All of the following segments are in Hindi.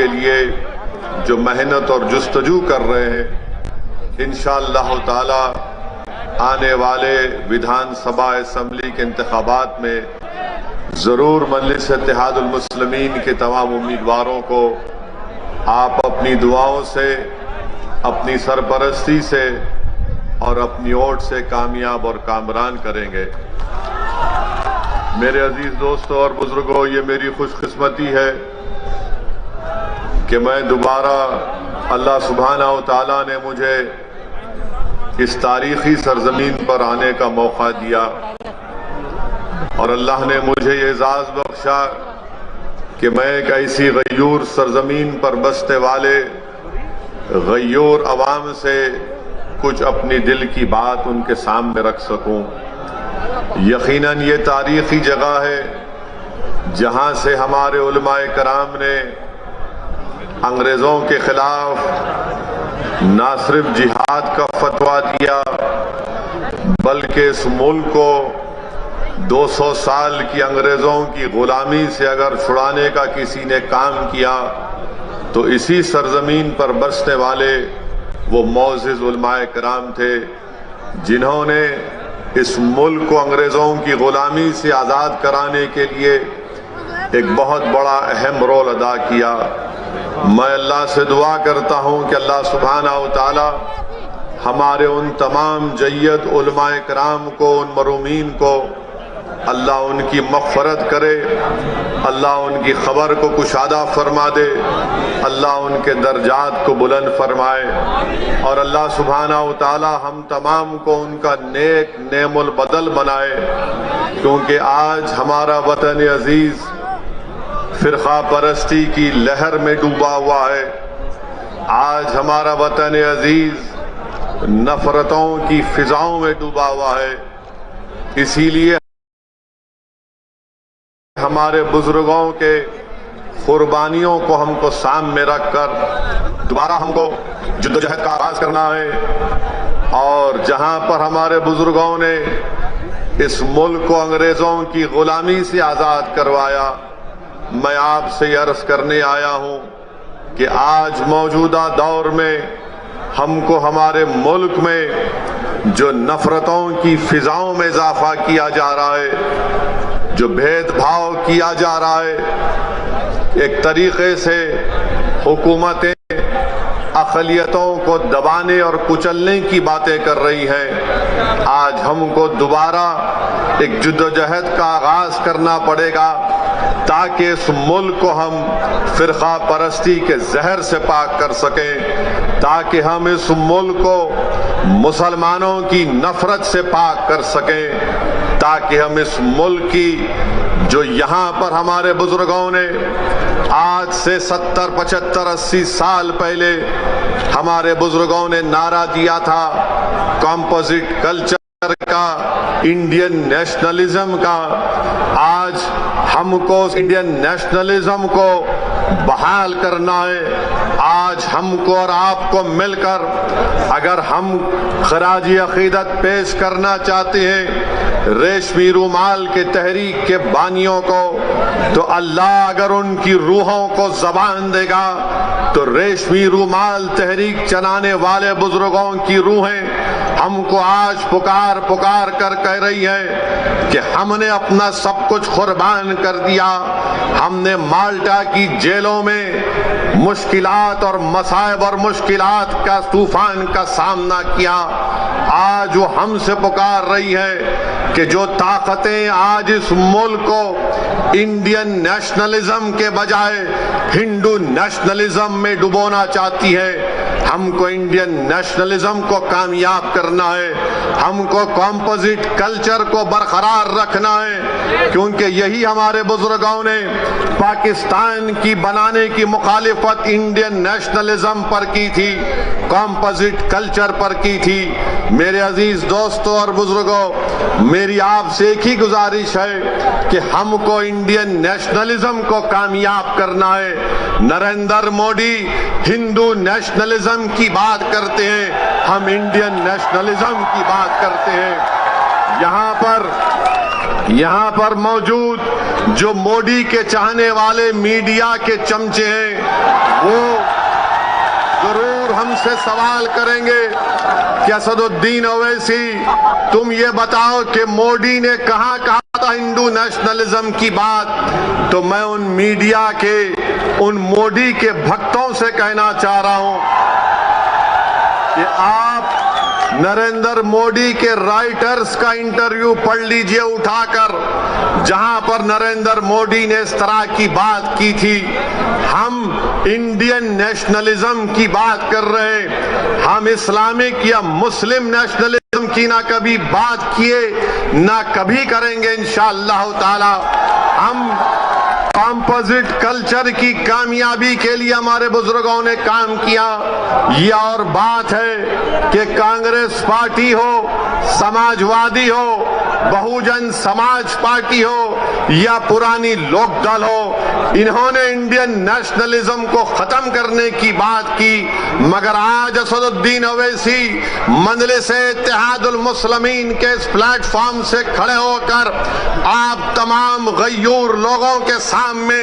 के लिए जो मेहनत और जुस्तजू कर रहे हैं, इंशाअल्लाह ताला आने वाले विधानसभा असम्बली के इंतखाबात में ज़रूर मजलिस इत्तेहादुल मुस्लिमीन के तमाम उम्मीदवारों को आप अपनी दुआओं से, अपनी सरपरस्ती से और अपनी वोट से कामयाब और कामरान करेंगे। मेरे अजीज दोस्तों और बुजुर्गों, ये मेरी खुशकिस्मती है कि मैं दोबारा अल्लाह सुब्हानहू व तआला ने मुझे इस तारीखी सरजमीन पर आने का मौका दिया और अल्लाह ने मुझे ये एजाज़ बख्शा कि मैं एक ऐसी गयूर सरजमीन पर बसने वाले गयूर अवाम से कुछ अपनी दिल की बात उनके सामने रख सकूं। यकीनन ये तारीखी जगह है जहां से हमारे उलमाए कराम ने अंग्रेजों के खिलाफ ना सिर्फ जिहाद का फतवा दिया बल्कि इस मुल्क को 200 साल की अंग्रेजों की गुलामी से अगर छुड़ाने का किसी ने काम किया तो इसी सरजमीन पर बसने वाले वो मोअज़्ज़िज़ उलमाए कराम थे जिन्होंने इस मुल्क को अंग्रेजों की गुलामी से आज़ाद कराने के लिए एक बहुत बड़ा अहम रोल अदा किया। मैं अल्लाह से दुआ करता हूँ कि अल्लाह सुब्हानहू व तआला हमारे उन तमाम जय्यद उलमाए कराम को, उन मरूमीन को अल्लाह उनकी मग़फ़रत करे, अल्लाह उनकी खबर को कुशादा फरमा दे, अल्लाह उनके दर्जात को बुलंद फरमाए और अल्लाह सुब्हानहू व तआला हम तमाम को उनका नेक नेमुल बदल बनाए, क्योंकि आज हमारा वतन अजीज फिरका परस्ती की लहर में डूबा हुआ है। आज हमारा वतन अजीज नफरतों की फिजाओं में डूबा हुआ है। इसीलिए हमारे बुजुर्गों के कुर्बानियों को हमको सामने रखकर दोबारा हमको जद्दोजहद का आगाज करना है और जहां पर हमारे बुजुर्गों ने इस मुल्क को अंग्रेजों की गुलामी से आजाद करवाया, मैं आपसे अर्ज करने आया हूं कि आज मौजूदा दौर में हमको हमारे मुल्क में जो नफरतों की फिजाओं में इजाफा किया जा रहा है, जो भेदभाव किया जा रहा है, एक तरीके से हुकूमतें अक़लियतों को दबाने और कुचलने की बातें कर रही हैं। आज हमको दोबारा एक जद्दोजहद का आगाज करना पड़ेगा ताकि इस मुल्क को हम फिरका परस्ती के जहर से पाक कर सकें, ताकि हम इस मुल्क को मुसलमानों की नफरत से पाक कर सकें, ताकि हम इस मुल्क की जो यहाँ पर हमारे बुजुर्गों ने आज से 70, 75, 80 साल पहले हमारे बुजुर्गों ने नारा दिया था कंपोजिट कल्चर का, इंडियन नेशनलिज्म का, आज हमको इंडियन नेशनलिज्म को बहाल करना है। आज हमको और आपको मिलकर अगर हम खराजी अकीदत पेश करना चाहते हैं रेशमी रूमाल के तहरीक के बानियों को, तो अल्लाह अगर उनकी रूहों को जबान देगा तो रेशमी रूमाल तहरीक चलाने वाले बुजुर्गों की रूहें हमको आज पुकार पुकार कर कह रही है कि हमने अपना सब कुछ कुर्बान कर दिया। हमने माल्टा की जेलों में मुश्किलात और मसाइब और मुश्किलात का तूफान का सामना किया। आज वो हमसे पुकार रही है कि जो ताकतें आज इस मुल्क को इंडियन नेशनलिज्म के बजाय हिंदू नेशनलिज्म में डुबोना चाहती है, हमको इंडियन नेशनलिज्म को कामयाब करना है, हमको कंपोजिट कल्चर को बरकरार रखना है, क्योंकि यही हमारे बुजुर्गों ने पाकिस्तान की बनाने की मुखालिफत इंडियन नेशनलिज्म पर की थी, कंपोजिट कल्चर पर की थी। मेरे अजीज दोस्तों और बुजुर्गों, मेरी आपसे एक ही गुजारिश है कि हमको इंडियन नेशनलिज्म को कामयाब करना है। नरेंद्र मोदी हिंदू नेशनलिज्म की बात करते हैं, हम इंडियन नेशनलिज्म की बात करते हैं। यहाँ पर मौजूद जो मोदी के चाहने वाले मीडिया के चमचे हैं, वो जरूर हमसे सवाल करेंगे कि असदुद्दीन ओवैसी, तुम ये बताओ कि मोदी ने कहाँ कहा था हिंदू नेशनलिज्म की बात। तो मैं उन मीडिया के, उन मोदी के भक्तों से कहना चाह रहा हूं कि आप नरेंद्र मोदी के राइटर्स का इंटरव्यू पढ़ लीजिए उठाकर, जहां पर नरेंद्र मोदी ने इस तरह की बात की थी। हम इंडियन नेशनलिज्म की बात कर रहे हैं, हम इस्लामिक या मुस्लिम नेशनलिज्म की ना कभी बात किए ना कभी करेंगे इंशाअल्लाह ताला। हम कॉम्पोजिट कल्चर की कामयाबी के लिए हमारे बुजुर्गों ने काम किया। ये और बात है कि कांग्रेस पार्टी हो, समाजवादी हो, बहुजन समाज पार्टी हो या पुरानी लोकदल हो, इन्होंने इंडियन नेशनलिज्म को खत्म करने की बात की। मगर आज असदुद्दीन ओवैसी मजलिस-ए-इत्तेहादुल मुस्लिमीन के इस प्लेटफॉर्म से खड़े होकर आप तमाम गयूर लोगों के सामने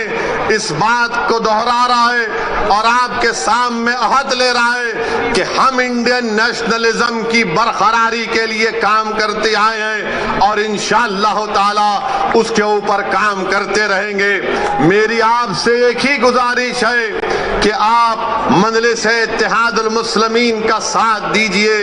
इस बात को दोहरा रहा है और आपके सामने अहद ले रहा है कि हम इंडियन नेशनलिज्म की बरकरारी के लिए काम करते आए हैं और इंशाअल्लाह ताला उसके ऊपर काम करते रहेंगे। मेरी आपसे एक ही गुजारिश है कि आप मजलिस-ए-इत्तेहादुल मुस्लिमीन का साथ दीजिए।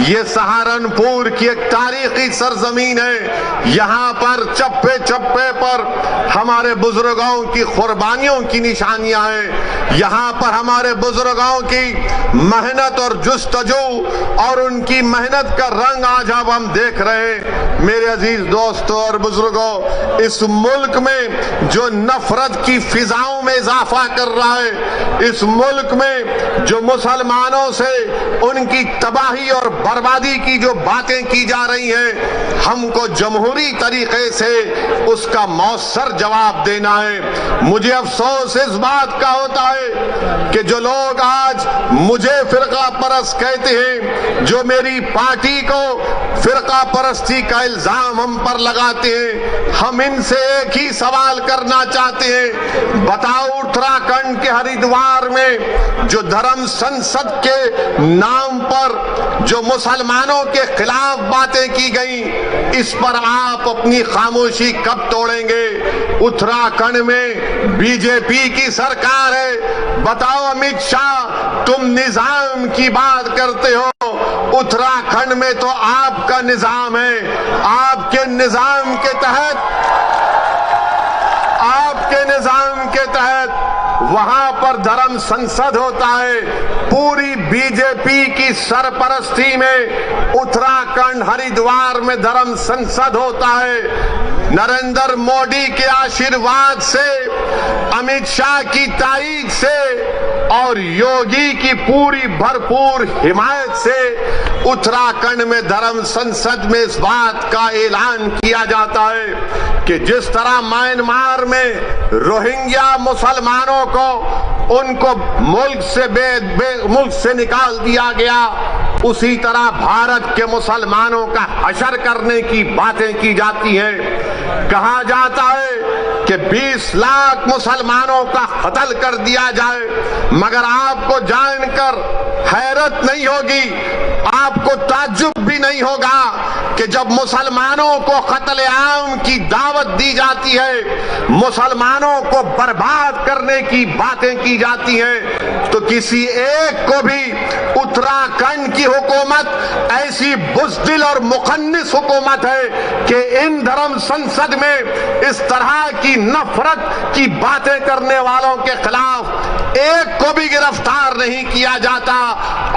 ये सहारनपुर की एक तारीखी सरजमीन है, यहाँ पर चप्पे चप्पे पर हमारे बुजुर्गों की कुर्बानियों की निशानियां हैं। यहाँ पर हमारे बुजुर्गों की मेहनत और जुस्तजू और उनकी मेहनत का रंग आज अब हम देख रहे हैं। मेरे अजीज दोस्तों और बुजुर्गों, इस मुल्क में जो नफरत की फिजाओं में इजाफा कर रहा है, इस मुल्क में जो मुसलमानों से उनकी तबाही और बर्बादी की जो बातें की जा रही हैं, हमको जमहूरी तरीके से उसका मौसर जवाब देना है। मुझे अफसोस इस बात का होता है कि जो लोग आज मुझे फिरका परस्त कहते हैं, जो मेरी पार्टी को फिरका परस्ती का इल्जाम हम पर लगाते हैं, हम इनसे एक ही सवाल करना चाहते हैं। बताओ, उत्तराखंड के हरिद्वार में जो धर्म संसद के नाम पर जो मुसलमानों के खिलाफ बातें की गई, इस पर आप अपनी खामोशी कब तोड़ेंगे? उत्तराखंड में बीजेपी की सरकार है। बताओ अमित शाह, तुम निजाम की बात करते हो, उत्तराखंड में तो आपका निजाम है। आपके निजाम के तहत वहां पर धर्म संसद होता है। पूरी बीजेपी की सरपरस्ती में उत्तराखंड हरिद्वार में धर्म संसद होता है। नरेंद्र मोदी के आशीर्वाद से, अमित शाह की तारीख से और योगी की पूरी भरपूर हिमायत से उत्तराखंड में धर्म संसद में इस बात का ऐलान किया जाता है कि जिस तरह म्यांमार में रोहिंग्या मुसलमानों को उनको मुल्क से निकाल दिया गया, उसी तरह भारत के मुसलमानों का हशर करने की बातें की जाती हैं। कहा जाता है कि 20 लाख मुसलमानों का कत्ल कर दिया जाए, मगर आपको जानकर हैरत नहीं होगी, आपको ताज्जुब भी नहीं होगा कि जब मुसलमानों को कत्ल-ए-आम की दावत दी जाती है, मुसलमानों को बर्बाद करने की बातें की जाती हैं, तो किसी एक को भी उत्तराखंड की हुकूमत ऐसी बुज़दिल और मुखन्निस हुकूमत है कि इन धर्म संसद में इस तरह की नफरत की बातें करने वालों के खिलाफ एक को भी गिरफ्तार नहीं किया जाता।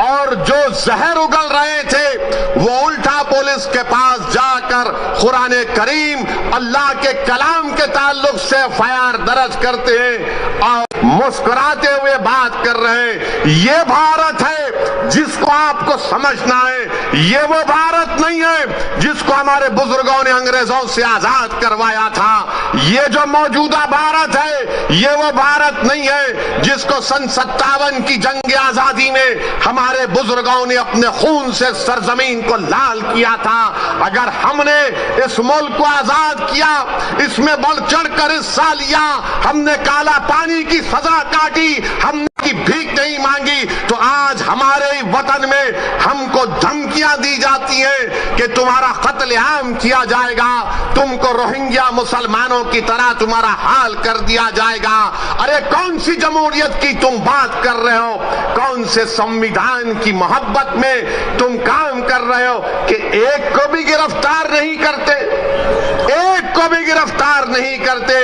और जो जहर उगल रहे थे वो उल्टा पुलिस के पास जाकर कुरान करीम अल्लाह के कलाम के ताल्लुक से एफआईआर दर्ज करते हैं और मुस्कुराते हुए बात कर रहे हैं। ये भारत है जिसको आपको समझना है। ये वो भारत नहीं है जिसको हमारे बुजुर्गों ने अंग्रेजों से आजाद करवाया था। ये जो मौजूदा भारत है, ये वो भारत नहीं है जिसको सन 57 की जंग आजादी में हमारे बुजुर्गों ने अपने खून से सरजमीन को लाल किया था। अगर हमने इस मुल्क को आजाद किया, इसमें बढ़ चढ़ कर हिस्सा लिया, हमने काला पानी की सजा काटी, हमने थी, तो आज हमारे वतन में हमको धमकियां दी जाती हैं कि तुम्हारा कत्लेआम किया जाएगा, तुमको रोहिंग्या मुसलमानों की तरह तुम्हारा हाल कर दिया जाएगा। अरे कौन सी जमहूरियत की तुम बात कर रहे हो? कौन से संविधान की मोहब्बत में तुम काम कर रहे हो कि एक को भी गिरफ्तार नहीं करते, एक को भी गिरफ्तार नहीं करते?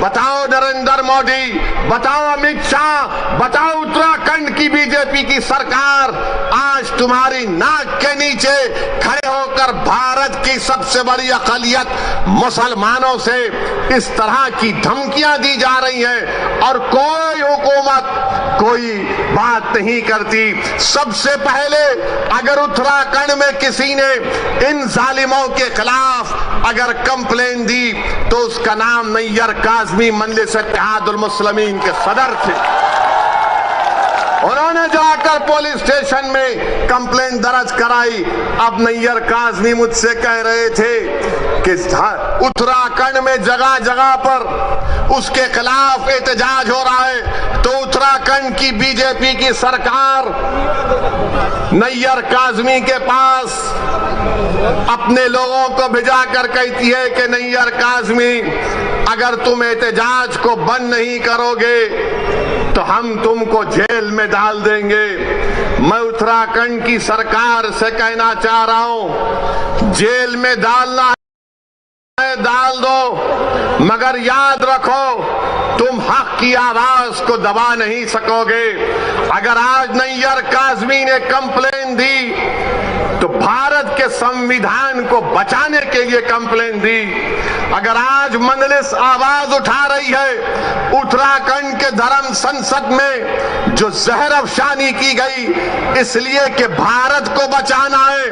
बताओ नरेंद्र मोदी, बताओ अमित शाह, बताओ उत्तराखंड की बीजेपी की सरकार, आज तुम्हारी नाक के नीचे खड़े होकर भारत की सबसे बड़ी अक़लियत मुसलमानों से इस तरह की धमकियां दी जा रही हैं और कोई हुकूमत कोई बात नहीं करती। सबसे पहले अगर उत्तराखंड में किसी ने इन जालिमों के खिलाफ अगर कंप्लेन दी तो उसका नाम नैयर काज़मी मजलिस इत्तेहादुल मुस्लिमीन के सदर थे। उन्होंने जाकर पुलिस स्टेशन में कंप्लेंट दर्ज कराई। अब नैयर काज़मी मुझसे कह रहे थे कि उत्तराखंड में जगह जगह पर उसके खिलाफ एहतजाज हो रहा है, तो उत्तराखंड की बीजेपी की सरकार नैयर काज़मी के पास अपने लोगों को भिजा कर कहती है कि नैयर काज़मी, अगर तुम एहतजाज को बंद नहीं करोगे तो हम तुमको जेल में डाल देंगे। मैं उत्तराखंड की सरकार से कहना चाह रहा हूं, जेल में डालना है डाल दो, मगर याद रखो तुम हक की आवाज को दबा नहीं सकोगे। अगर आज नैयर काज़मी ने कंप्लेन दी तो भारत के संविधान को बचाने के लिए कंप्लेन दी। अगर आज मजलिस आवाज उठा रही है उत्तराखंड के धर्म संसद में जो जहर अफशानी की गई इसलिए कि भारत को बचाना है,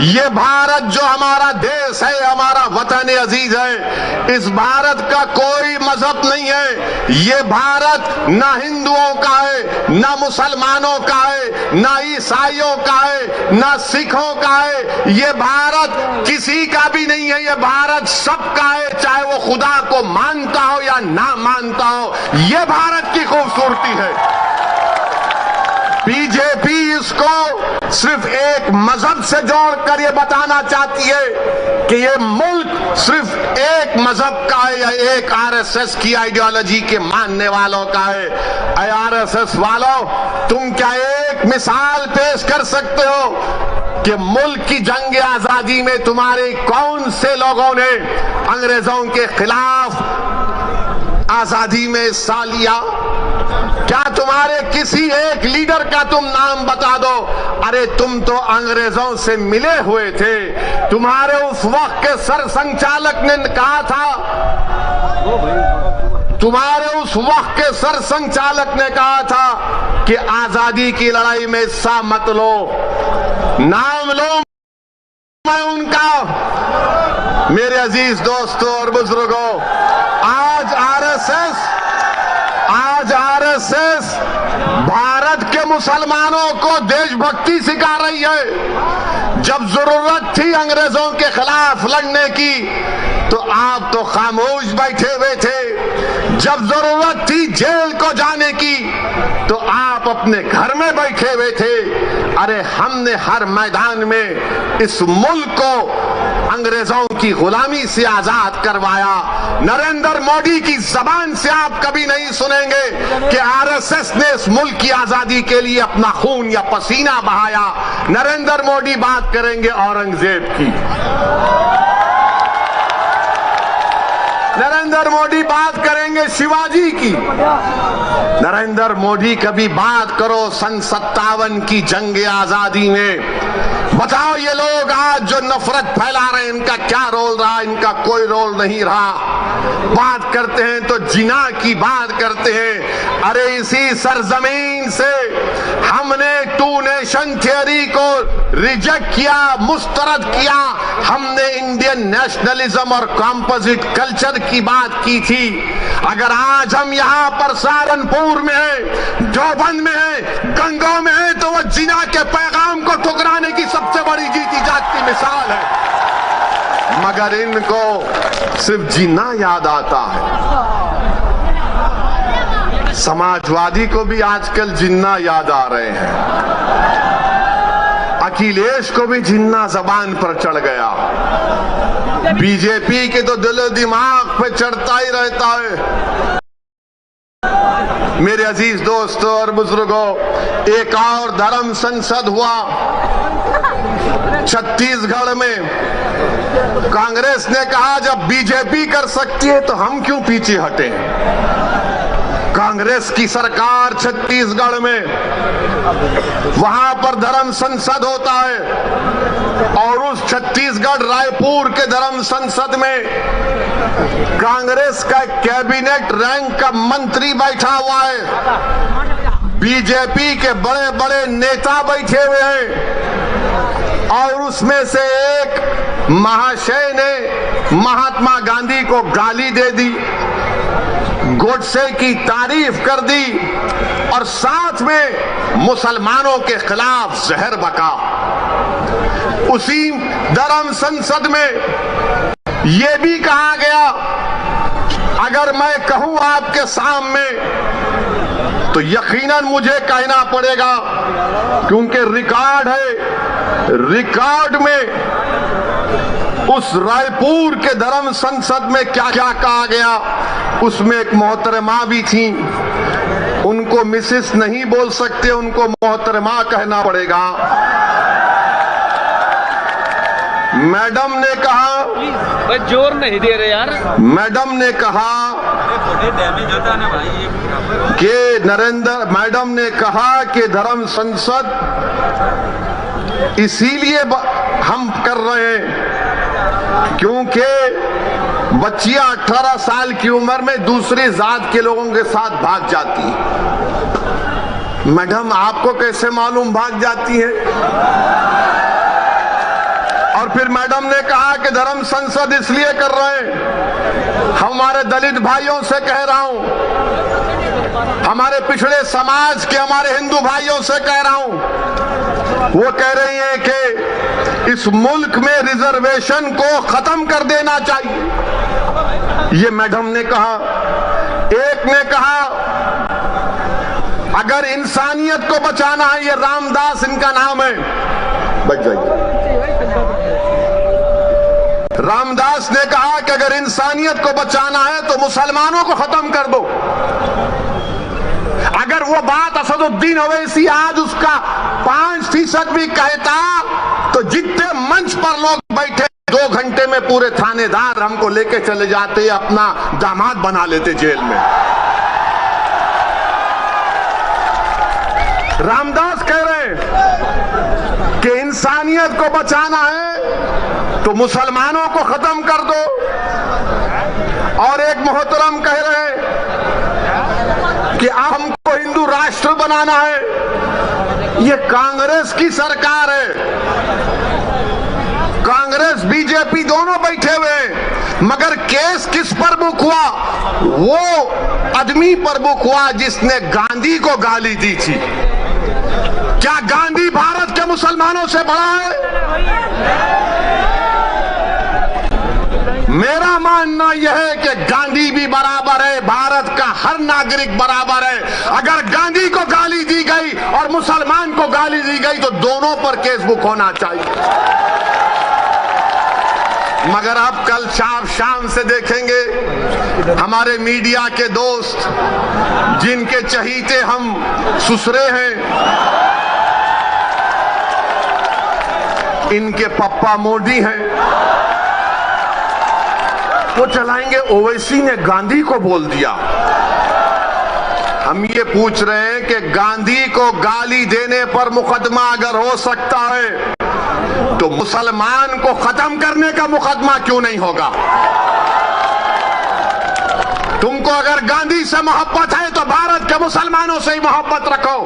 ये भारत जो हमारा देश है, हमारा वतन अजीज है, इस भारत का कोई मजहब नहीं है। ये भारत ना हिंदुओं का है, ना मुसलमानों का है, ना ईसाइयों का है, ना सिखों का है। ये भारत किसी का भी नहीं है, ये भारत सबका है, चाहे वो खुदा को मानता हो या ना मानता हो। ये भारत की खूबसूरती है। बीजेपी इसको सिर्फ एक मजहब से जोड़कर ये बताना चाहती है कि ये मुल्क सिर्फ एक मजहब का है या एक आरएसएस की आइडियोलॉजी के मानने वालों का है। आरएसएस वालों, तुम क्या एक मिसाल पेश कर सकते हो कि मुल्क की जंग आजादी में तुम्हारे कौन से लोगों ने अंग्रेजों के खिलाफ आजादी में हिस्सा लिया? क्या तुम्हारे किसी एक लीडर का तुम नाम बता दो? अरे तुम तो अंग्रेजों से मिले हुए थे। तुम्हारे उस वक्त के सर संचालक ने कहा था, तुम्हारे उस वक्त के सर संचालक ने कहा था कि आजादी की लड़ाई में हिस्सा मत लो। नाम लो मैं उनका। मेरे अजीज दोस्तों और बुजुर्गों, आज आरएसएस भारत के मुसलमानों को देशभक्ति सिखा रही है। जब जरूरत थी अंग्रेजों के खिलाफ लड़ने की तो आप तो खामोश बैठे हुए थे। जब जरूरत थी जेल को जाने की तो आप अपने घर में बैठे हुए थे। अरे हमने हर मैदान में इस मुल्क को अंग्रेजों की गुलामी से आजाद करवाया। नरेंद्र मोदी की जबान से आप कभी नहीं सुनेंगे कि आरएसएस ने इस मुल्क की आजादी के लिए अपना खून या पसीना बहाया। नरेंद्र मोदी बात करेंगे औरंगजेब की, नरेंद्र मोदी बात करेंगे शिवाजी की। नरेंद्र मोदी कभी बात करो सन 57 की जंग आजादी में। बताओ ये लोग आज जो नफरत फैला रहे हैं इनका क्या रोल रहा? इनका कोई रोल नहीं रहा। बात करते हैं तो जिना की बात करते हैं। अरे इसी सरजमीन से हमने टू नेशन थियरी को रिजेक्ट किया, मुस्तरद किया। हमने इंडियन नेशनलिज्म और कॉम्पोजिट कल्चर की बात की थी। अगर आज हम यहाँ पर सहारनपुर में है, देवबंद में है, गंगों में है, तो वो जिना के पैगाम को ठुकराने की सबसे बड़ी जीती जागती मिसाल है। मगर इनको सिर्फ जिना याद आता है, समाजवादी को भी आजकल जिन्ना याद आ रहे हैं, अखिलेश को भी जिन्ना जबान पर चढ़ गया, बीजेपी के तो दिल दिमाग पे चढ़ता ही रहता है। मेरे अजीज दोस्तों और बुजुर्गों, एक और धर्म संसद हुआ छत्तीसगढ़ में। कांग्रेस ने कहा जब बीजेपी कर सकती है तो हम क्यों पीछे हटें। कांग्रेस की सरकार छत्तीसगढ़ में, वहां पर धर्म संसद होता है और उस छत्तीसगढ़ रायपुर के धर्म संसद में कांग्रेस का कैबिनेट रैंक का मंत्री बैठा हुआ है, बीजेपी के बड़े बड़े नेता बैठे हुए हैं और उसमें से एक महाशय ने महात्मा गांधी को गाली दे दी, गोडसे की तारीफ कर दी और साथ में मुसलमानों के खिलाफ जहर बका। उसी धर्म संसद में यह भी कहा गया, अगर मैं कहूं आपके सामने तो यकीनन मुझे कहना पड़ेगा क्योंकि रिकॉर्ड है। रिकॉर्ड में उस रायपुर के धर्म संसद में क्या क्या कहा गया, उसमें एक मोहतरमा भी थी, उनको मिसेस नहीं बोल सकते, उनको मोहतरमा कहना पड़ेगा। मैडम ने कहा, जोर नहीं दे रहे यार, मैडम ने कहा कि मैडम ने कहा कि धर्म संसद इसीलिए हम कर रहे हैं क्योंकि बच्चियां 18 साल की उम्र में दूसरी जात के लोगों के साथ भाग जाती है। मैडम आपको कैसे मालूम भाग जाती है? और फिर मैडम ने कहा कि धर्म संसद इसलिए कर रहे हैं, हमारे दलित भाइयों से कह रहा हूं, हमारे पिछड़े समाज के हमारे हिंदू भाइयों से कह रहा हूं, वो कह रही हैं कि इस मुल्क में रिजर्वेशन को खत्म कर देना चाहिए। ये मैडम ने कहा। एक ने कहा अगर इंसानियत को बचाना है, ये रामदास इनका नाम है, बच जाइए। रामदास ने कहा कि अगर इंसानियत को बचाना है तो मुसलमानों को खत्म कर दो। अगर वो बात असदुद्दीन ओवैसी आज उसका 5% भी कहता तो जितने मंच पर लोग बैठे 2 घंटे में पूरे थानेदार हमको लेके चले जाते, अपना दामाद बना लेते जेल में। रामदास कह रहे हैं कि इंसानियत को बचाना है तो मुसलमानों को खत्म कर दो। और एक मोहतरम कह रहे हैं कि हमको हिंदू राष्ट्र बनाना है। ये कांग्रेस की सरकार है, कांग्रेस बीजेपी दोनों बैठे हुए हैं, मगर केस किस पर बुक हुआ? वो आदमी पर बुक हुआ जिसने गांधी को गाली दी थी। क्या गांधी भारत के मुसलमानों से बड़ा है? मेरा मानना यह है कि गांधी भी बराबर है, भारत का हर नागरिक बराबर है। अगर गांधी को गाली दी गई और मुसलमान को गाली दी गई तो दोनों पर केस बुक होना चाहिए। मगर अब कल शाम से देखेंगे हमारे मीडिया के दोस्त जिनके चहीते हम सुसरे हैं, इनके पप्पा मोदी हैं, वो चलाएंगे ओवैसी ने गांधी को बोल दिया। हम ये पूछ रहे हैं कि गांधी को गाली देने पर मुकदमा अगर हो सकता है तो मुसलमान को खत्म करने का मुकदमा क्यों नहीं होगा? तुमको अगर गांधी से मोहब्बत है तो भारत के मुसलमानों से ही मोहब्बत रखो,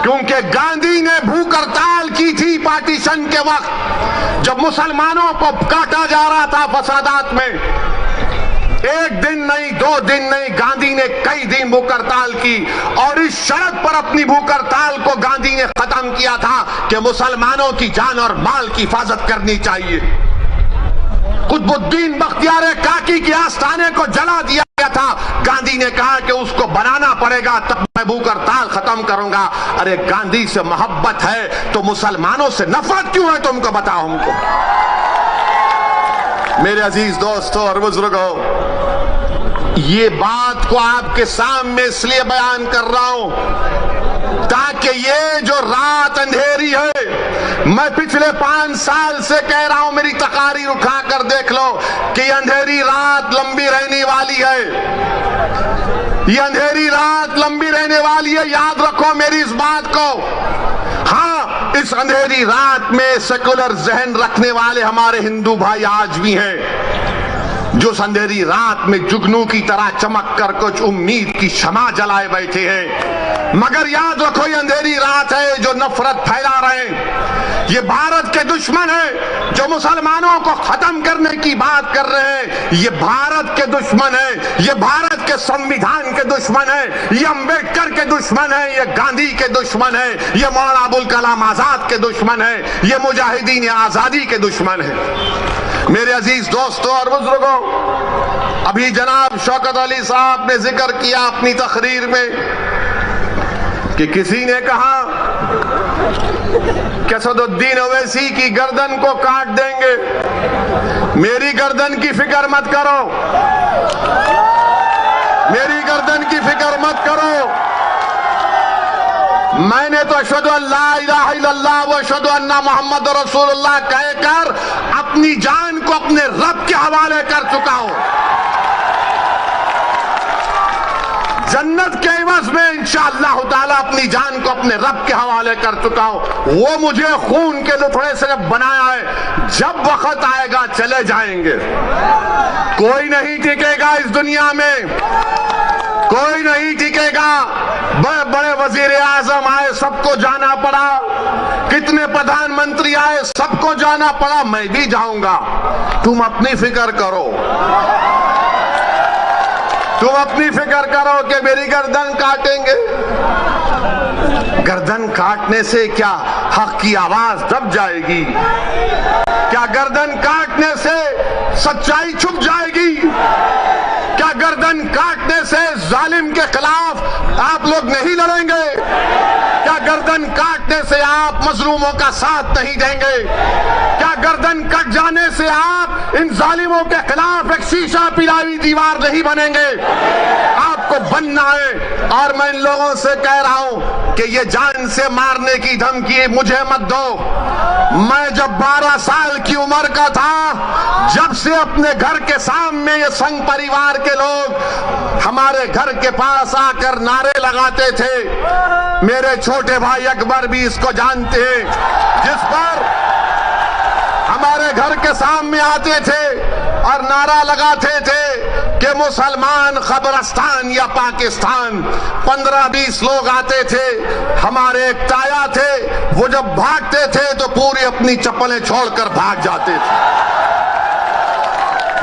क्योंकि गांधी ने भूख हड़ताल की थी पार्टीशन के वक्त, जब मुसलमानों को काटा जा रहा था फसादात में। 1 दिन नहीं, 2 दिन नहीं, गांधी ने कई दिन भूख हड़ताल की और इस शर्त पर अपनी भूख हड़ताल को गांधी ने खत्म किया था कि मुसलमानों की जान और माल की हिफाजत करनी चाहिए। कुतुबुद्दीन बख्तियार काकी के आस्थाने को जला दिया गया था। गांधी ने कहा कि उसको बनाना पड़ेगा, तब मैं भूख हड़ताल खत्म करूंगा। अरे गांधी से मोहब्बत है तो मुसलमानों से नफरत क्यों है, तुमको बताओ हमको। मेरे अजीज दोस्तों और बुजुर्गों, ये बात को आपके सामने इसलिए बयान कर रहा हूं ताकि ये जो रात अंधेरी है, मैं पिछले 5 साल से कह रहा हूं, मेरी तकारीर उठा कर देख लो कि अंधेरी रात लंबी रहने वाली है। ये अंधेरी रात लंबी रहने वाली है, याद रखो मेरी इस बात को। हाँ, इस अंधेरी रात में सेकुलर जहन रखने वाले हमारे हिंदू भाई आज भी हैं, जो अंधेरी रात में जुगनू की तरह चमक कर कुछ उम्मीद की शमा जलाए बैठे हैं। मगर याद रखो, ये अंधेरी रात है जो नफरत फैला रहे हैं। ये भारत के दुश्मन है जो मुसलमानों को खत्म करने की बात कर रहे हैं। ये भारत के दुश्मन है, ये भारत के संविधान के दुश्मन है, ये अंबेडकर के दुश्मन है, ये गांधी के दुश्मन है, ये मौलाना अबुल कलाम आजाद के दुश्मन है, ये मुजाहिदीन आजादी के दुश्मन है। मेरे अजीज दोस्तों और बुजुर्गों, अभी जनाब शौकत अली साहब ने जिक्र किया अपनी तकरीर में कि किसी ने कहा कि असदुद्दीन ओवैसी की गर्दन को काट देंगे। मेरी गर्दन की फिक्र मत करो, मेरी गर्दन की फिक्र मत करो। मैंने तो अशहदु अल्ला इलाहा इल्लल्लाह व अशहदु अन्ना मुहम्मद रसूलुल्लाह कहकर अपनी जान को अपने रब के हवाले कर चुका हूं। जन्नत के एवज में इंशाअल्लाह ताला अपनी जान को अपने रब के हवाले कर चुका हूं। वो मुझे खून के लुथड़े से बनाया है, जब वक्त आएगा चले जाएंगे। कोई नहीं टिकेगा इस दुनिया में, कोई नहीं टिकेगा। बड़े बड़े वजीर आजम आए, सबको जाना पड़ा। कितने प्रधानमंत्री आए, सबको जाना पड़ा। मैं भी जाऊंगा। तुम अपनी फिक्र करो, तुम अपनी फिक्र करो कि मेरी गर्दन काटेंगे। गर्दन काटने से क्या हक की आवाज दब जाएगी? क्या गर्दन काटने से सच्चाई छुप जाएगी? क्या गर्दन काटने से जालिम के खिलाफ आप लोग नहीं लड़ेंगे? क्या गर्दन काटने से आप मजलूमों का साथ नहीं देंगे? क्या गर्दन कट जाने से आप इन जालिमों के खिलाफ एक शीशा पिलाई दीवार नहीं बनेंगे? आपको बनना है। और मैं इन लोगों से कह रहा हूं कि ये जान से मारने की धमकी मुझे मत दो। मैं जब 12 साल की उम्र का था, जब से अपने घर के सामने ये संघ परिवार के लोग हमारे घर के पास आकर नारे लगाते थे, मेरे छोटे भाई अकबर भी इसको जानते हैं, जिस पर हमारे घर के सामने आते थे और नारा लगाते थे कि मुसलमान कब्रिस्तान या पाकिस्तान। 15-20 लोग आते थे, हमारे एक ताया थे, वो जब भागते थे तो पूरी अपनी चप्पलें छोड़कर भाग जाते थे।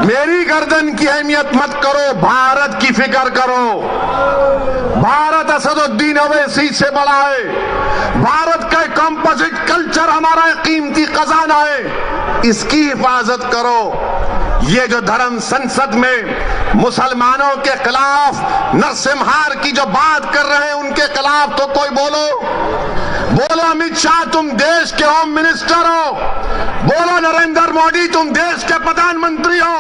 मेरी गर्दन की अहमियत मत करो, भारत की फिक्र करो। भारत असदुद्दीन ओवैसी से बड़ा है। भारत का कंपोजिट कल्चर हमारा कीमती खजाना है, इसकी हिफाजत करो। ये जो धर्म संसद में मुसलमानों के खिलाफ नरसिम्हार की जो बात कर रहे हैं, उनके खिलाफ तो कोई बोलो। बोलो अमित शाह तुम देश के होम मिनिस्टर हो, बोलो नरेंद्र मोदी तुम देश के प्रधानमंत्री हो।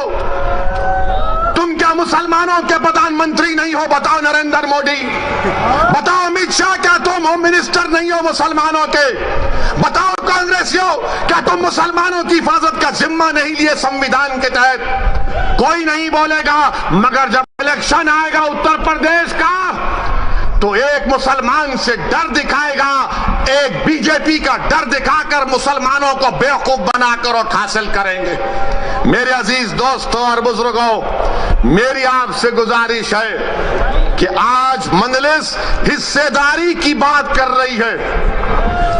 तुम क्या मुसलमानों के प्रधानमंत्री नहीं हो? बताओ नरेंद्र मोदी, बताओ अमित शाह, क्या तुम होम मिनिस्टर नहीं हो मुसलमानों के? बताओ कांग्रेसियों, क्या तुम मुसलमानों की हिफाजत का जिम्मा नहीं लिए संविधान के तहत? कोई नहीं बोलेगा। मगर जब इलेक्शन आएगा उत्तर प्रदेश का, तो एक मुसलमान से डर दिखाएगा, एक बीजेपी का डर दिखाकर मुसलमानों को बेवकूफ बनाकर और हासिल करेंगे। मेरे अजीज दोस्तों और बुजुर्गों, मेरी आपसे गुजारिश है कि आज मजलिस हिस्सेदारी की बात कर रही है।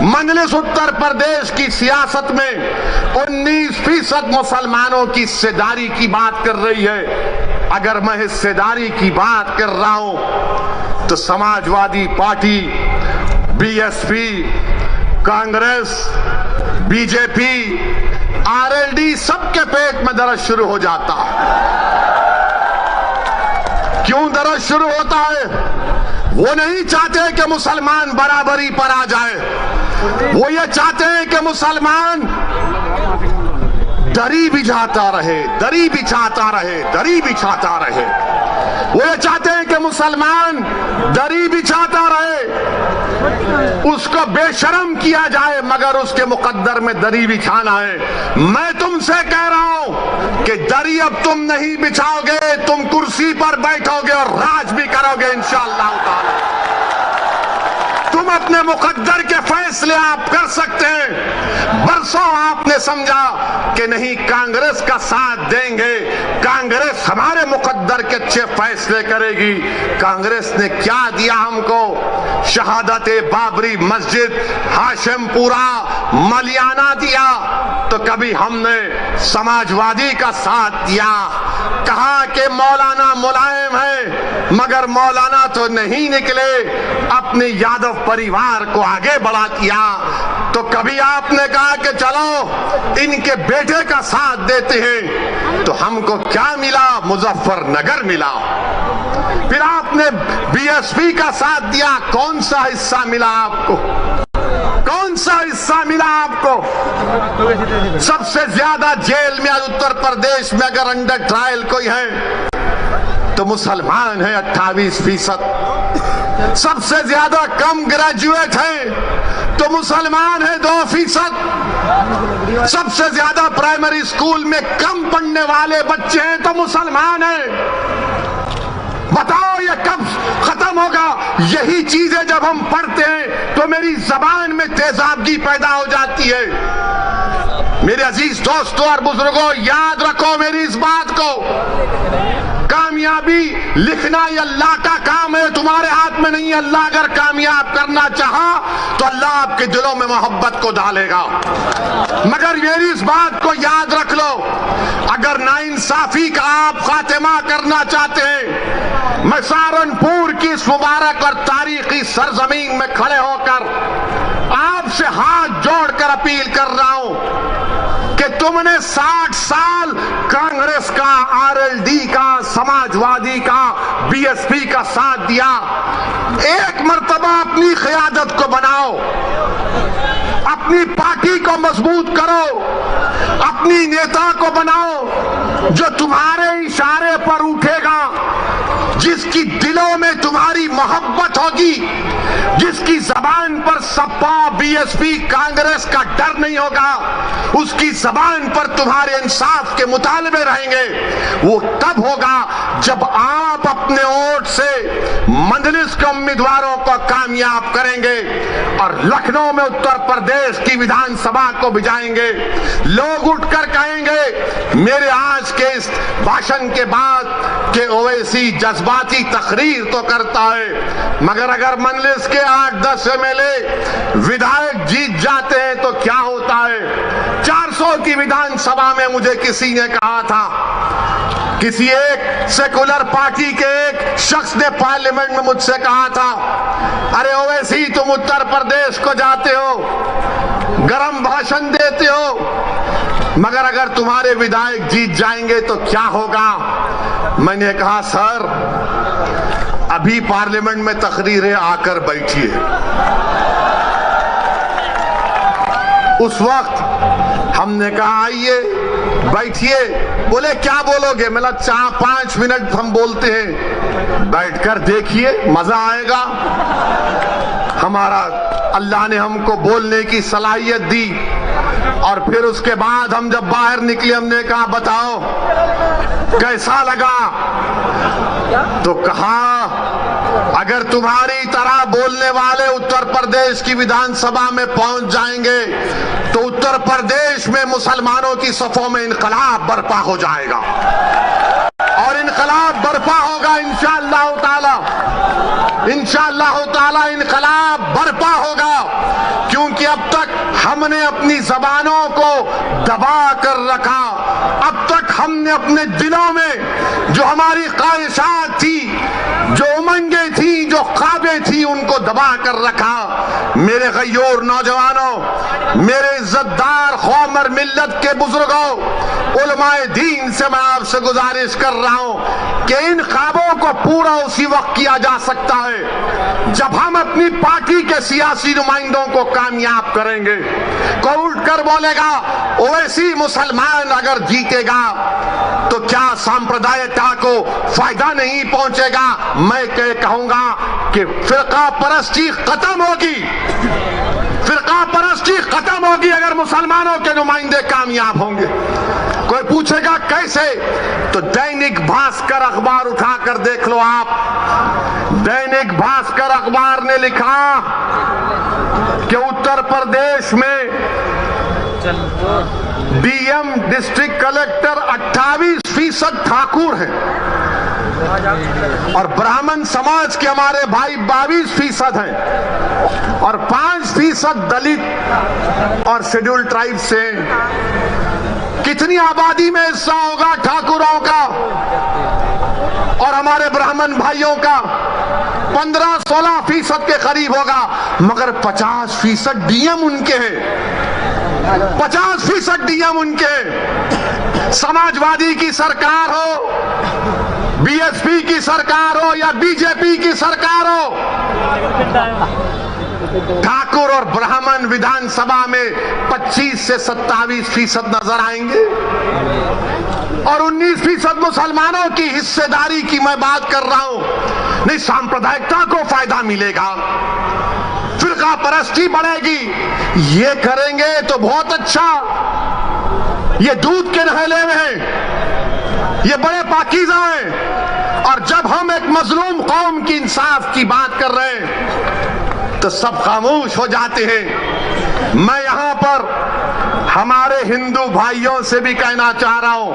मजलिस उत्तर प्रदेश की सियासत में 19% मुसलमानों की हिस्सेदारी की बात कर रही है। अगर मैं हिस्सेदारी की बात कर रहा हूं तो Samajwadi party, BSP, Congress, BJP, RLD सबके पेट में दर्द शुरू हो जाता है। क्यों दर्द शुरू होता है? वो नहीं चाहते कि मुसलमान बराबरी पर आ जाए, वो ये चाहते हैं कि मुसलमान दरी बिछाता रहे, दरी बिछाता रहे, दरी बिछाता रहे। वो ये चाहते हैं कि मुसलमान दरी बिछाता रहे, उसको बेशर्म किया जाए, मगर उसके मुकद्दर में दरी बिछाना है। मैं तुमसे कह रहा हूं कि दरी अब तुम नहीं बिछाओगे, तुम कुर्सी पर बैठोगे और राज भी करोगे इंशाअल्लाह ताला। तुम अपने मुकद्दर के फैसले आप कर सकते हैं। बरसों आपने समझा कि नहीं कांग्रेस का साथ देंगे, कांग्रेस हमारे मुकद्दर के अच्छे फैसले करेगी। कांग्रेस ने क्या दिया हमको? शहादत बाबरी मस्जिद, हाशिमपुरा, मलियाना दिया। तो कभी हमने समाजवादी का साथ दिया, कहा कि मौलाना मुलायम है, मगर मौलाना तो नहीं निकले, अपने यादव परिवार को आगे बढ़ा दिया। तो कभी आपने कहा कि चलो इनके बेटे का साथ देते हैं, तो हमको क्या मिला? मुजफ्फरनगर मिला। फिर आपने बीएसपी का साथ दिया, कौन सा हिस्सा मिला आपको? कौन सा हिस्सा मिला आपको? सबसे ज्यादा जेल में आज उत्तर प्रदेश में अगर अंडर ट्रायल कोई है तो मुसलमान है 28%। सबसे ज्यादा कम ग्रेजुएट है तो मुसलमान है 2%। सबसे ज्यादा प्राइमरी स्कूल में कम पढ़ने वाले बच्चे हैं तो मुसलमान है। बताओ ये कब खत्म होगा? यही चीजें जब हम पढ़ते हैं तो मेरी जबान में तेजाबगी पैदा हो जाती है। मेरे अजीज दोस्तों और बुजुर्गों, याद रखो मेरी इस बात को, कामयाबी लिखना ये अल्लाह का काम है, तुम्हारे हाथ में नहीं। अल्लाह अगर कामयाब करना चाहा तो अल्लाह आपके दिलों में मोहब्बत को डालेगा। मगर मेरी इस बात को याद रख लो, अगर नाइंसाफी का आप खात्मा करना चाहते हैं, मैं सहारनपुर की इस मुबारक और तारीखी सरजमीन में खड़े होकर आपसे हाथ जोड़कर अपील कर रहा हूं कि तुमने 60 साल कांग्रेस का, आरएलडी का, समाजवादी का, बीएसपी का साथ दिया। एक मर्तबा अपनी क़यादत को बनाओ, अपनी पार्टी को मजबूत करो, अपनी नेता को बनाओ जो तुम्हारे इशारे पर उठेगा, जिसकी दिलों में तुम्हारी मोहब्बत होगी, जिसकी जबान पर सपा, बीएसपी, कांग्रेस का डर नहीं होगा, उसकी जबान पर तुम्हारे इंसाफ के मुतालबे रहेंगे। वो तब होगा जब आप अपने वोट से मजलिस के उम्मीदवारों को कामयाब करेंगे और लखनऊ में उत्तर प्रदेश की विधानसभा को भिजाएंगे। लोग उठकर कहेंगे मेरे आज के इस भाषण के बाद के ओवैसी जज्बाती तकरीर तो करता है, मगर अगर मजलिस के 8-10 एमएलए विधायक जीत जाते हैं तो क्या होता है? 400 की विधानसभा में मुझे किसी ने कहा था, किसी एक सेकुलर पार्टी के एक शख्स ने पार्लियामेंट में मुझसे कहा था, अरे ओवैसी तुम उत्तर प्रदेश को जाते हो, गरम भाषण देते हो, मगर अगर तुम्हारे विधायक जीत जाएंगे तो क्या होगा? मैंने कहा सर अभी पार्लियामेंट में तकरीर है, आकर बैठिए। उस वक्त हमने कहा आइए बैठिए। बोले क्या बोलोगे? मैं 4-5 मिनट हम बोलते हैं, बैठकर देखिए मजा आएगा। हमारा अल्लाह ने हमको बोलने की सलाहियत दी और फिर उसके बाद हम जब बाहर निकले हमने कहा बताओ कैसा लगा? तो कहा अगर तुम्हारी तरह बोलने वाले उत्तर प्रदेश की विधानसभा में पहुंच जाएंगे तो उत्तर प्रदेश में मुसलमानों की सफों में इनकलाब बर्पा हो जाएगा और इनकलाब बर्पा होगा इंशाअल्लाह ताला। इंशाअल्लाह ताला इनकलाब बर्पा होगा, क्योंकि अब तक हमने अपनी जबानों को दबा कर रखा। अब तक हमने अपने दिलों में जो हमारी ख्वाहिशात थी, जो उमंगें थी, जो जो ख्वाबें थी उनको दबा कर रखा। मेरे गय्योर नौजवानों, मेरे इज्जतदार कौम और मिल्लत के बुजुर्गों, उलमाए दीन से मैं आपसे गुजारिश कर रहा हूं कि इन ख्वाबों को पूरा उसी वक्त किया जा सकता है जब हम अपनी पार्टी के सियासी नुमाइंदों को कामयाब करेंगे। कोई उठकर बोलेगा ओवैसी मुसलमान अगर जीतेगा तो क्या सांप्रदायिकता को फायदा नहीं पहुंचेगा? मैं कहूंगा कि फिरका परस्ती खत्म होगी, फिरका परस्ती खत्म होगी अगर मुसलमानों के नुमाइंदे कामयाब होंगे। कोई पूछेगा कैसे? तो दैनिक भास्कर अखबार उठाकर देख लो आप। दैनिक भास्कर अखबार ने लिखा कि उत्तर प्रदेश में डीएम डिस्ट्रिक्ट कलेक्टर 28% ठाकुर हैं और ब्राह्मण समाज के हमारे भाई 22% हैं और 5% दलित और शेड्यूल ट्राइब से। कितनी आबादी में हिस्सा होगा ठाकुरों का और हमारे ब्राह्मण भाइयों का? 15-16% के करीब होगा, मगर 50% डीएम उनके हैं, 50% डीएम उनके हैं। समाजवादी की सरकार हो, बीएसपी की सरकार हो या बीजेपी की सरकार हो, ठाकुर और ब्राह्मण विधानसभा में 25 से 27% नजर आएंगे और 19% मुसलमानों की हिस्सेदारी की मैं बात कर रहा हूं। नहीं, सांप्रदायिकता को फायदा मिलेगा, फिरका परस्ती बढ़ेगी। ये करेंगे तो बहुत अच्छा, ये दूध के नहले में हैं, ये बड़े पाकीज़ा हैं। और जब हम एक मजलूम कौम की इंसाफ की बात कर रहे हैं तो सब खामोश हो जाते हैं। मैं यहां पर हमारे हिंदू भाइयों से भी कहना चाह रहा हूं,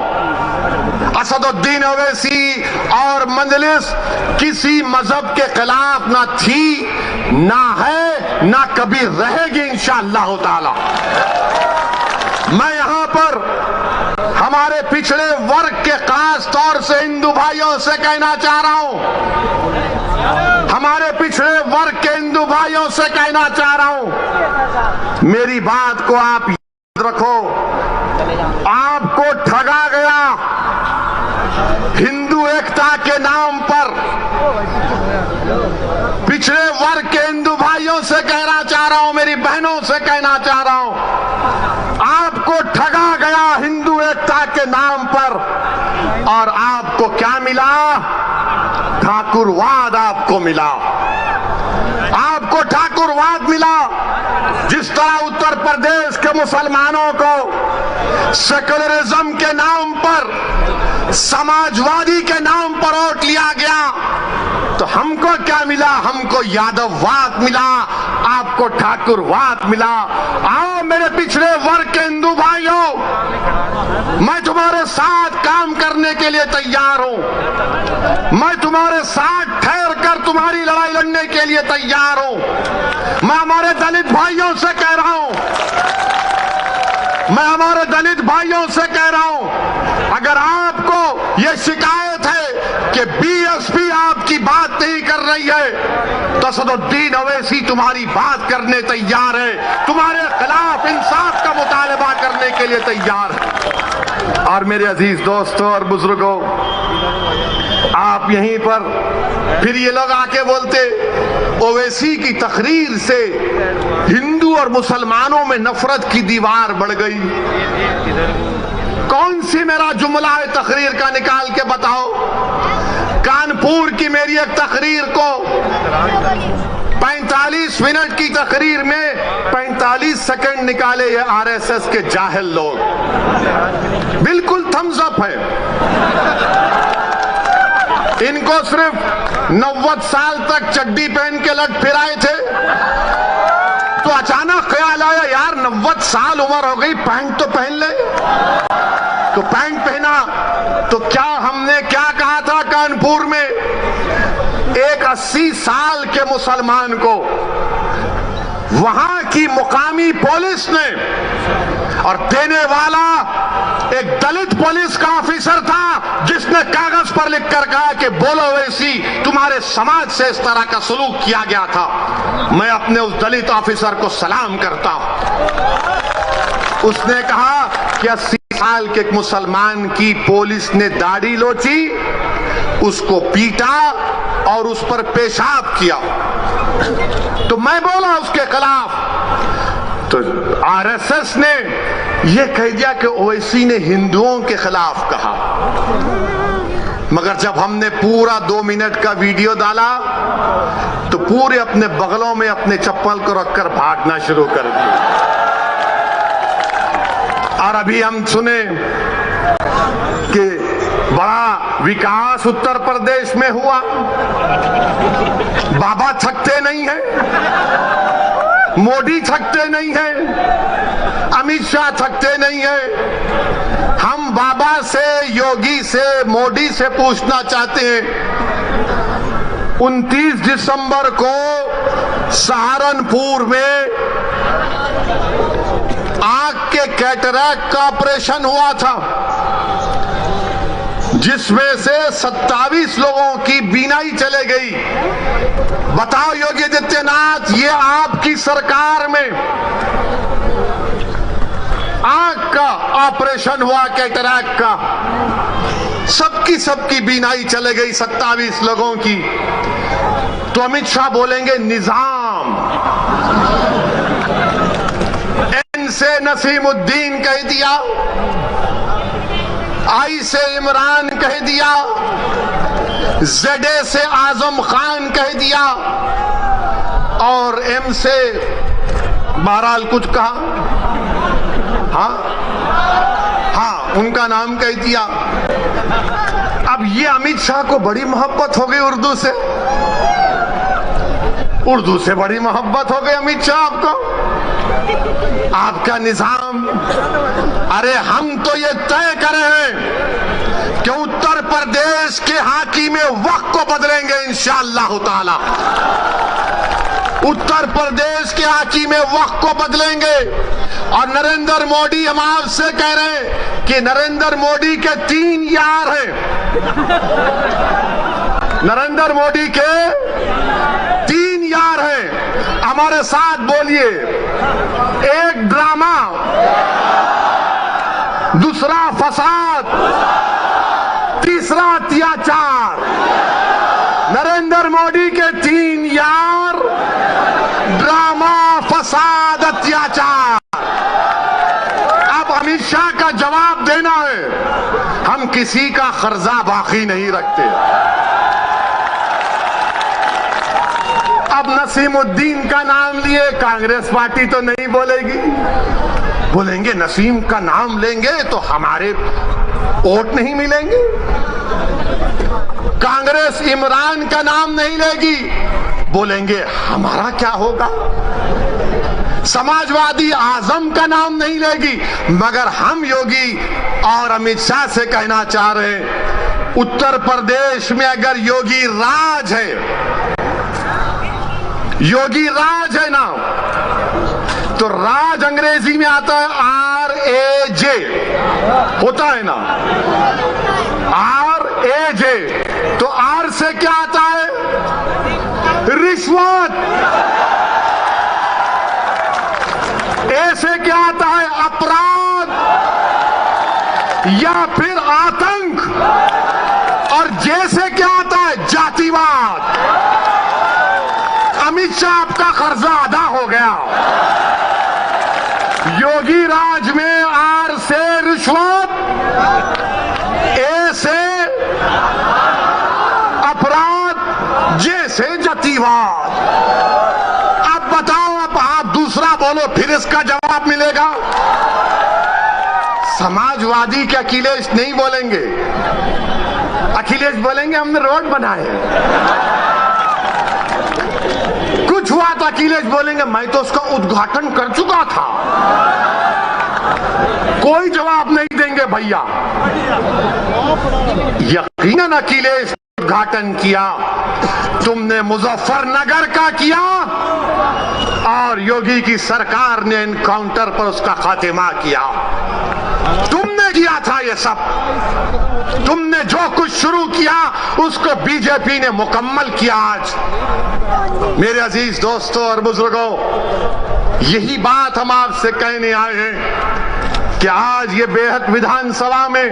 असदुद्दीन ओवैसी और मजलिस किसी मजहब के खिलाफ ना थी, ना है, ना कभी रहेगी इंशाअल्लाह ताला। मैं यहां पर हमारे पिछड़े वर्ग के खास तौर से हिंदू भाइयों से कहना चाह रहा हूं, हमारे पिछड़े वर्ग के हिंदू भाइयों से कहना चाह रहा हूं, मेरी बात को आप याद रखो। आपको ठगा गया हिंदू एकता के नाम पर। पिछड़े वर्ग के हिंदू भाइयों से कहना चाह रहा हूं, मेरी बहनों से कहना चाह रहा हूं, आपको ठगा गया हिंदू एकता के नाम पर और आपको क्या मिला? ठाकुरवाद आपको मिला, आपको ठाकुरवाद मिला। जिस तरह उत्तर प्रदेश के मुसलमानों को सेकुलरिज्म के नाम पर, समाजवादी के नाम पर वोट लिया गया, तो हमको क्या मिला? हमको यादववाद मिला, आपको ठाकुरवाद मिला। आओ मेरे पिछड़े वर्ग के हिंदू भाइयों, मैं तुम्हारे साथ काम करने के लिए तैयार हूं, मैं तुम्हारे साथ ठहर कर तुम्हारी लड़ाई लड़ने के लिए तैयार हूं। मैं हमारे दलित भाइयों से कह रहा हूं, मैं हमारे दलित भाइयों से कह रहा हूं, अगर आपको यह शिकायत है कि बीएसपी आपकी बात नहीं कर रही है तो असदुद्दीन ओवैसी तुम्हारी बात करने तैयार है, तुम्हारे खिलाफ इंसाफ का मुतालबा करने के लिए तैयार है। और मेरे अजीज दोस्तों और बुजुर्गों, आप यहीं पर फिर ये लोग आके बोलते ओवैसी की तकरीर से हिंदू और मुसलमानों में नफरत की दीवार बढ़ गई। कौन सी मेरा जुमला है तकरीर का, निकाल के बताओ। कानपुर की मेरी एक तकरीर को 45 मिनट की तकरीर में 45 सेकंड निकाले ये आरएसएस के जाहिल लोग। बिल्कुल थम्स अप है। इनको सिर्फ 90 साल तक चड्डी पहन के लट फिराए थे, तो अचानक ख्याल आया यार 90 साल उम्र हो गई, पैंट तो पहन ले। तो पैंट पहना, तो क्या हमने क्या कहा था कानपुर में? एक 80 साल के मुसलमान को वहां की मुकामी पुलिस ने, और देने वाला एक दलित पुलिस का ऑफिसर था जिसने कागज पर लिखकर कहा कि बोलो वैसी तुम्हारे समाज से इस तरह का सलूक किया गया था। मैं अपने उस दलित ऑफिसर को सलाम करता हूं। उसने कहा कि 80 साल के एक मुसलमान की पुलिस ने दाढ़ी लोची, उसको पीटा और उस पर पेशाब किया, तो मैं बोला उसके खिलाफ। तो आरएसएस ने यह कह दिया कि ओवैसी ने हिंदुओं के खिलाफ कहा। मगर जब हमने पूरा 2 मिनट का वीडियो डाला तो पूरे अपने बगलों में अपने चप्पल को रखकर भागना शुरू कर दिया। और अभी हम सुने कि बड़ा विकास उत्तर प्रदेश में हुआ। बाबा थकते नहीं हैं, मोदी थकते नहीं हैं, अमित शाह थकते नहीं हैं। हम बाबा से, योगी से, मोदी से पूछना चाहते हैं, 29 दिसंबर को सहारनपुर में आंख के कैटरैक्ट का ऑपरेशन हुआ था, जिसमें से 27 लोगों की बीनाई चले गई। बताओ योगी आदित्यनाथ, ये आपकी सरकार में आंख का ऑपरेशन हुआ कैटरैक्ट का, सबकी बीनाई चले गई 27 लोगों की। तो अमित शाह बोलेंगे निजाम, एन से नसीमुद्दीन कह दिया, आई से इमरान कह दिया, जेडे से आजम खान कह दिया, और एम से बहरहाल कुछ कहा, हाँ उनका नाम कह दिया। अब ये अमित शाह को बड़ी मोहब्बत हो गई उर्दू से, उर्दू से बड़ी मोहब्बत हो गई अमित शाह आपको, आपका निजाम। अरे हम तो ये तय करे हैं कि उत्तर प्रदेश के हाकिम वक्त को बदलेंगे इंशाअल्लाह ताला। उत्तर प्रदेश के हाकिम वक्त को बदलेंगे। और नरेंद्र मोदी, हम आपसे कह रहे हैं कि नरेंद्र मोदी के 3 यार हैं। नरेंद्र मोदी के 3 यार हैं। हमारे साथ बोलिए, एक ड्रामा, दूसरा फसाद, तीसरा अत्याचार। नरेंद्र मोदी के 3 यार, ड्रामा, फसाद, अत्याचार। अब अमित शाह का जवाब देना है। हम किसी का कर्जा बाकी नहीं रखते। अब नसीमुद्दीन का नाम लिए, कांग्रेस पार्टी तो नहीं बोलेगी। बोलेंगे नसीम का नाम लेंगे तो हमारे वोट नहीं मिलेंगे। कांग्रेस इमरान का नाम नहीं लेगी, बोलेंगे हमारा क्या होगा। समाजवादी आजम का नाम नहीं लेगी। मगर हम योगी और अमित शाह से कहना चाह रहे हैं, उत्तर प्रदेश में अगर योगी राज है, योगी राज है ना, तो राज अंग्रेजी में आता है RAJ, होता है ना, RAJ। तो R से क्या आता है? रिश्वत। A से क्या आता है? अपराध या फिर आतंक। और J से क्या आता है? जातिवाद। अमित शाह आपका कर्जा अदा हो गया। योगी राज में R से रिश्वत, A से अपराध, J से जातिवाद। अब बताओ, अब आप दूसरा बोलो, फिर इसका जवाब मिलेगा। समाजवादी के अखिलेश नहीं बोलेंगे। अखिलेश बोलेंगे हमने रोड बनाए। कुछ हुआ तो अखिलेश बोलेंगे मैं तो उसका उद्घाटन कर चुका था। कोई जवाब नहीं देंगे भैया। यकीनन अखिलेश ने उद्घाटन किया, तुमने मुजफ्फरनगर का किया और योगी की सरकार ने एनकाउंटर पर उसका खात्मा किया। तुमने किया था ये सब। तुमने जो कुछ शुरू किया उसको बीजेपी ने मुकम्मल किया। आज मेरे अजीज दोस्तों और बुजुर्गों, यही बात हम आपसे कहने आए हैं कि आज ये बेहद विधानसभा में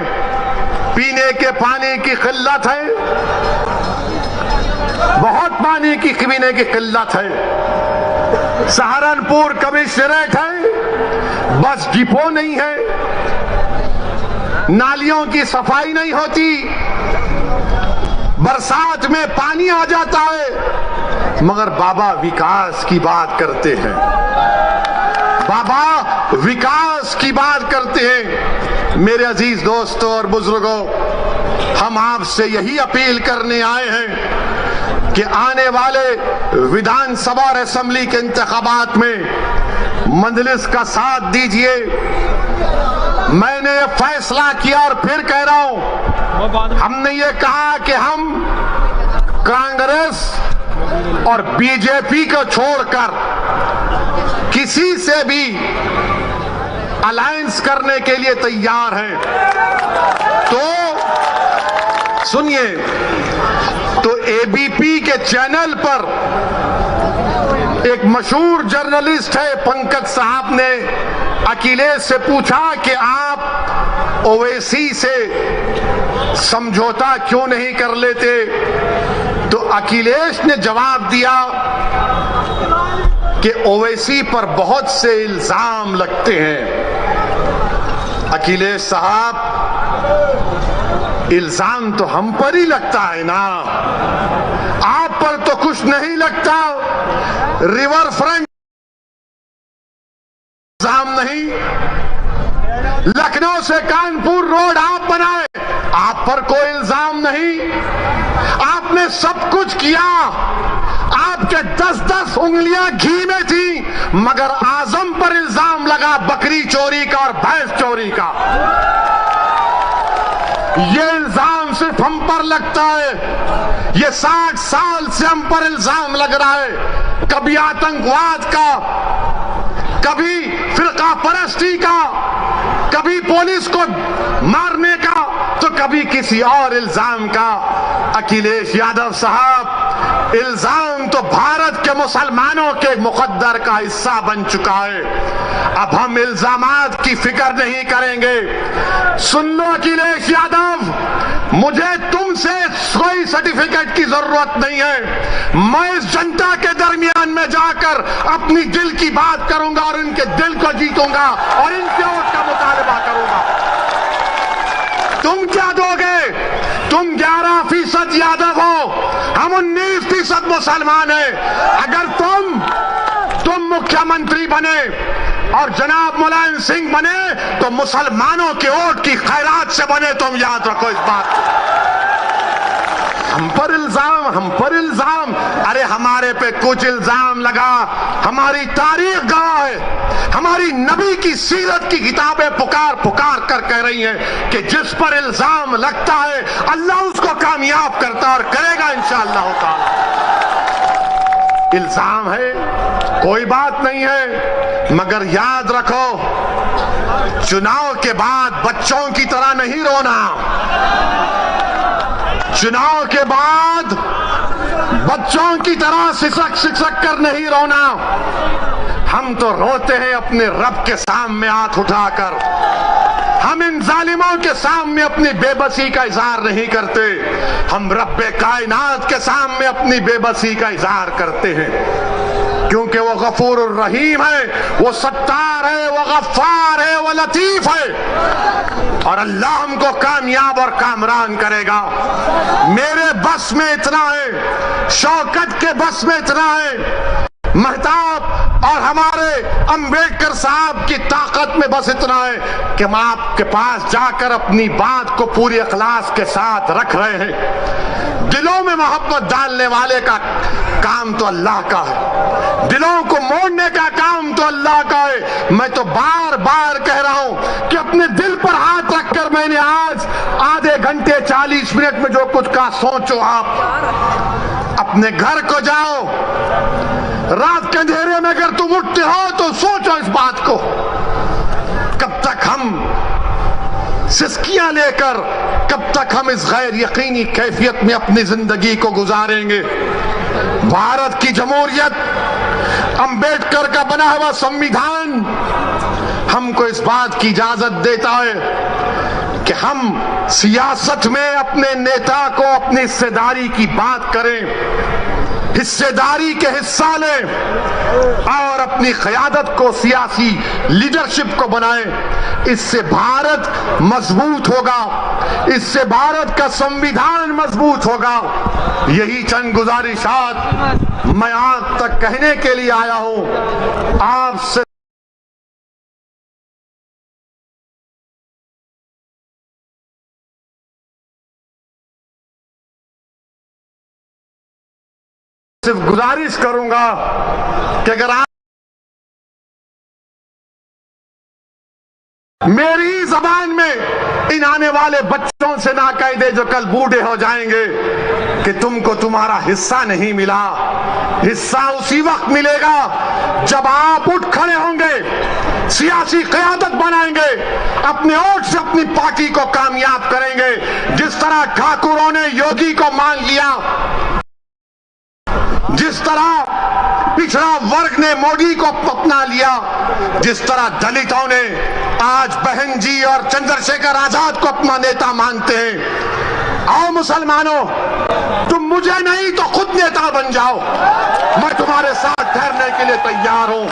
पीने के पानी की किल्लत है, बहुत पानी की पीने की किल्लत है। सहारनपुर कमिश्नरेट है, बस डिपो नहीं है, नालियों की सफाई नहीं होती, बरसात में पानी आ जाता है, मगर बाबा विकास की बात करते हैं, बाबा विकास की बात करते हैं। मेरे अजीज दोस्तों और बुजुर्गों, हम आपसे यही अपील करने आए हैं कि आने वाले विधानसभा और असेंबली के इंतखाबात में मजलिस का साथ दीजिए। मैंने ये फैसला किया और फिर कह रहा हूं, हमने ये कहा कि हम कांग्रेस और बीजेपी को छोड़कर किसी से भी अलायंस करने के लिए तैयार हैं। तो सुनिए, तो एबीपी के चैनल पर एक मशहूर जर्नलिस्ट है पंकज साहब ने अखिलेश से पूछा कि आप ओवैसी से समझौता क्यों नहीं कर लेते, तो अखिलेश ने जवाब दिया कि ओवैसी पर बहुत से इल्जाम लगते हैं। अखिलेश साहब, इल्जाम तो हम पर ही लगता है ना, आप पर तो कुछ नहीं लगता। रिवर फ्रंट इल्जाम नहीं, लखनऊ से कानपुर रोड आप बनाए, आप पर कोई इल्जाम नहीं। आपने सब कुछ किया, आपके 10-10 उंगलियां घी में थी, मगर आजम पर इल्जाम लगा बकरी चोरी का और भैंस चोरी का। ये इल्जाम सिर्फ हम पर लगता है, ये 60 साल से हम पर इल्जाम लग रहा है, कभी आतंकवाद का, कभी फिरका परस्ती का, कभी पुलिस को मारने का, तो कभी किसी और इल्जाम का। अखिलेश यादव साहब, इल्जाम तो भारत के मुसलमानों के मुकद्दर का हिस्सा बन चुका है। अब हम इल्जामात की फिक्र नहीं करेंगे। सुन लो अखिलेश यादव, मुझे तुमसे कोई सर्टिफिकेट की जरूरत नहीं है। मैं इस जनता के दरमियान में जाकर अपनी दिल की बात करूंगा और इनके दिल को जीतूंगा और इनके वोट का मुतालबा करूंगा। तुम क्या दोगे? तुम 11% यादव हो, हम 19% मुसलमान हैं। अगर तुम मुख्यमंत्री बने और जनाब मुलायम सिंह बने तो मुसलमानों के वोट की खैरात से बने, तुम याद रखो इस बात। हम पर इल्जाम, अरे हमारे पे कुछ इल्जाम लगा, हमारी तारीख गवाह है, हमारी नबी की सीरत की किताबें पुकार कर कह रही हैं कि जिस पर इल्जाम लगता है अल्लाह उसको कामयाब करता है और करेगा इंशाअल्लाह ताला। इल्जाम है, कोई बात नहीं है, मगर याद रखो, चुनाव के बाद बच्चों की तरह नहीं रोना। चुनाव के बाद बच्चों की तरह सिसक कर नहीं रोना। हम तो रोते हैं अपने रब के सामने हाथ उठाकर। हम इन जालिमों के सामने अपनी बेबसी का इजहार नहीं करते, हम रब्बे कायनात के सामने अपनी बेबसी का इजहार करते हैं, क्योंकि वो गफूर रहीम है, वो सत्तार है, वो गफ्फार है, वो लतीफ है और अल्लाह हमको कामयाब और कामरान करेगा। मेरे बस में इतना है, शौकत के बस में इतना है, महताब और हमारे अंबेडकर साहब की ताकत में बस इतना है कि हम आपके पास जाकर अपनी बात को पूरी इखलास के साथ रख रहे हैं। दिलों में मोहब्बत डालने वाले का काम तो अल्लाह का है, दिलों को मोड़ने का काम तो अल्लाह का है। मैं तो बार बार कह रहा हूं कि अपने दिल पर हाथ रखकर मैंने आज आधे घंटे 40 मिनट में जो कुछ कहा, सोचो आप अपने घर को जाओ, रात के अंधेरे में अगर तुम उठते हो तो सोचो इस बात को, कब तक हम सिस्कियां लेकर, कब तक हम इस गैर यकीनी कैफियत में अपनी जिंदगी को गुजारेंगे। भारत की जमहूरियत, अंबेडकर का बना हुआ संविधान हमको इस बात की इजाजत देता है कि हम सियासत में अपने नेता को अपनी हिस्सेदारी की बात करें, हिस्सेदारी के हिस्सा लें और अपनी क़यादत को, सियासी लीडरशिप को बनाएं। इससे भारत मजबूत होगा, इससे भारत का संविधान मजबूत होगा। यही चंद गुजारिशात मैं आज तक कहने के लिए आया हूं आपसे। सिर्फ गुजारिश करूंगा कि अगर आप मेरी जबान में इन आने वाले बच्चों से ना कह दे जो कल बूढ़े हो जाएंगे कि तुमको तुम्हारा हिस्सा नहीं मिला। हिस्सा उसी वक्त मिलेगा जब आप उठ खड़े होंगे, सियासी क़यादत बनाएंगे, अपने वोट से अपनी पार्टी को कामयाब करेंगे। जिस तरह ठाकुरों ने योगी को मान लिया, जिस तरह पिछड़ा वर्ग ने मोदी को अपना लिया, जिस तरह दलितों ने आज बहन जी और चंद्रशेखर आजाद को अपना नेता मानते हैं। आओ मुसलमानों, तुम मुझे नहीं तो खुद नेता बन जाओ, मैं तुम्हारे साथ ठहरने के लिए तैयार हूं।